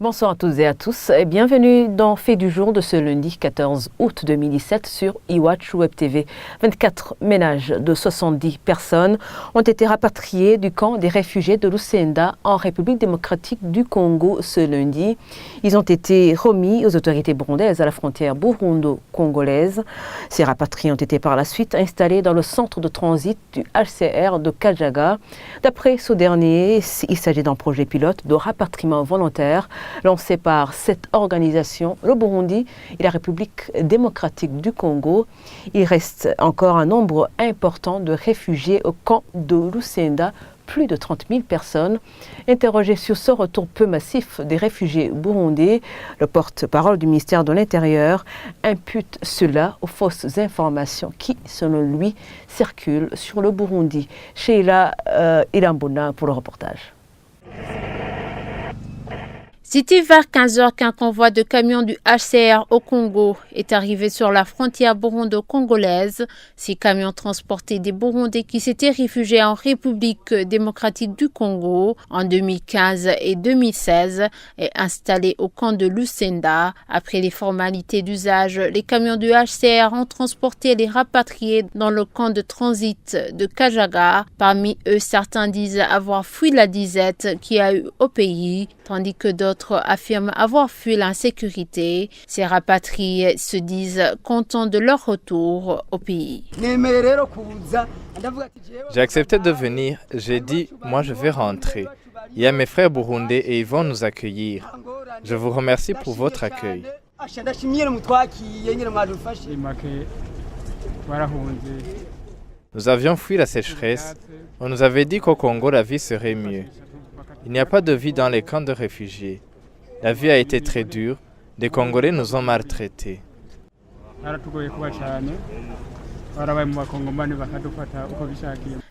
Bonsoir à toutes et à tous et bienvenue dans Fait du jour de ce lundi 14 août 2017 sur iWatch Web TV. 24 ménages de 70 personnes ont été rapatriés du camp des réfugiés de Lusenda en République démocratique du Congo ce lundi. Ils ont été remis aux autorités burundaises à la frontière burundo-congolaise. Ces rapatriés ont été par la suite installés dans le centre de transit du HCR de Kajaga. D'après ce dernier, il s'agit d'un projet pilote de rapatriement volontaire lancé par cette organisation, le Burundi et la République démocratique du Congo. Il reste encore un nombre important de réfugiés au camp de Lusenda, plus de 30 000 personnes. Interrogé sur ce retour peu massif des réfugiés burundais, le porte-parole du ministère de l'Intérieur impute cela aux fausses informations qui, selon lui, circulent sur le Burundi. Sheila Ilambona pour le reportage. C'était vers 15h qu'un convoi de camions du HCR au Congo est arrivé sur la frontière burundo-congolaise. Ces camions transportaient des Burundais qui s'étaient réfugiés en République démocratique du Congo en 2015 et 2016 et installés au camp de Lusenda. Après les formalités d'usage, les camions du HCR ont transporté les rapatriés dans le camp de transit de Kajaga. Parmi eux, certains disent avoir fui la disette qu'il y a eu au pays, tandis que d'autres affirment avoir fui l'insécurité. Ces rapatriés se disent contents de leur retour au pays. J'ai accepté de venir. J'ai dit, moi je vais rentrer. Il y a mes frères burundais et ils vont nous accueillir. Je vous remercie pour votre accueil. Nous avions fui la sécheresse. On nous avait dit qu'au Congo la vie serait mieux. Il n'y a pas de vie dans les camps de réfugiés. La vie a été très dure. Des Congolais nous ont maltraités.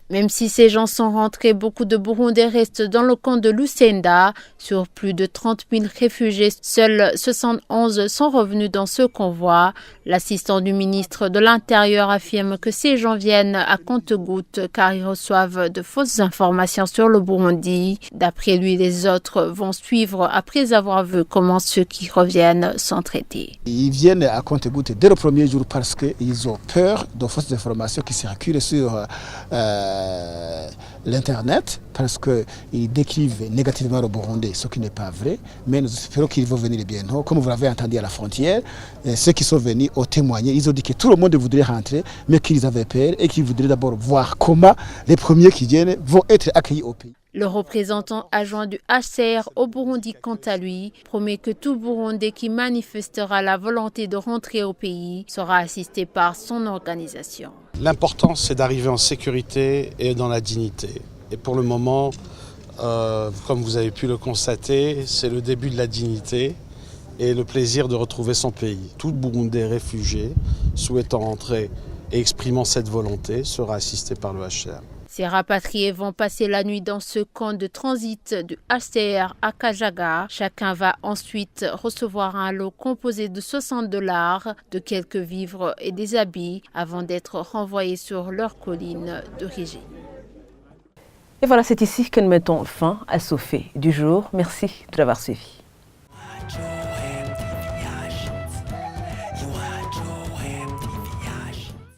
Même si ces gens sont rentrés, beaucoup de Burundais restent dans le camp de Lusenda. Sur plus de 30 000 réfugiés, seuls 71 sont revenus dans ce convoi. L'assistant du ministre de l'Intérieur affirme que ces gens viennent à compte-gouttes car ils reçoivent de fausses informations sur le Burundi. D'après lui, les autres vont suivre après avoir vu comment ceux qui reviennent sont traités. Ils viennent à compte-gouttes dès le premier jour parce qu'ils ont peur de fausses informations qui circulent sur l'Internet parce qu'ils décrivent négativement le Burundi, ce qui n'est pas vrai. Mais nous espérons qu'ils vont venir bientôt. Comme vous l'avez entendu à la frontière, ceux qui sont venus ont témoigné. Ils ont dit que tout le monde voudrait rentrer, mais qu'ils avaient peur et qu'ils voudraient d'abord voir comment les premiers qui viennent vont être accueillis au pays. Le représentant adjoint du HCR au Burundi, quant à lui, promet que tout Burundais qui manifestera la volonté de rentrer au pays sera assisté par son organisation. L'important, c'est d'arriver en sécurité et dans la dignité. Et pour le moment, comme vous avez pu le constater, c'est le début de la dignité et le plaisir de retrouver son pays. Tout Burundais réfugié souhaitant rentrer et exprimant cette volonté sera assisté par le HCR. Ces rapatriés vont passer la nuit dans ce camp de transit du HCR à Kajaga. Chacun va ensuite recevoir un lot composé de $60, de quelques vivres et des habits avant d'être renvoyés sur leur colline d'origine. Et voilà, c'est ici que nous mettons fin à ce fait du jour. Merci de l'avoir suivi.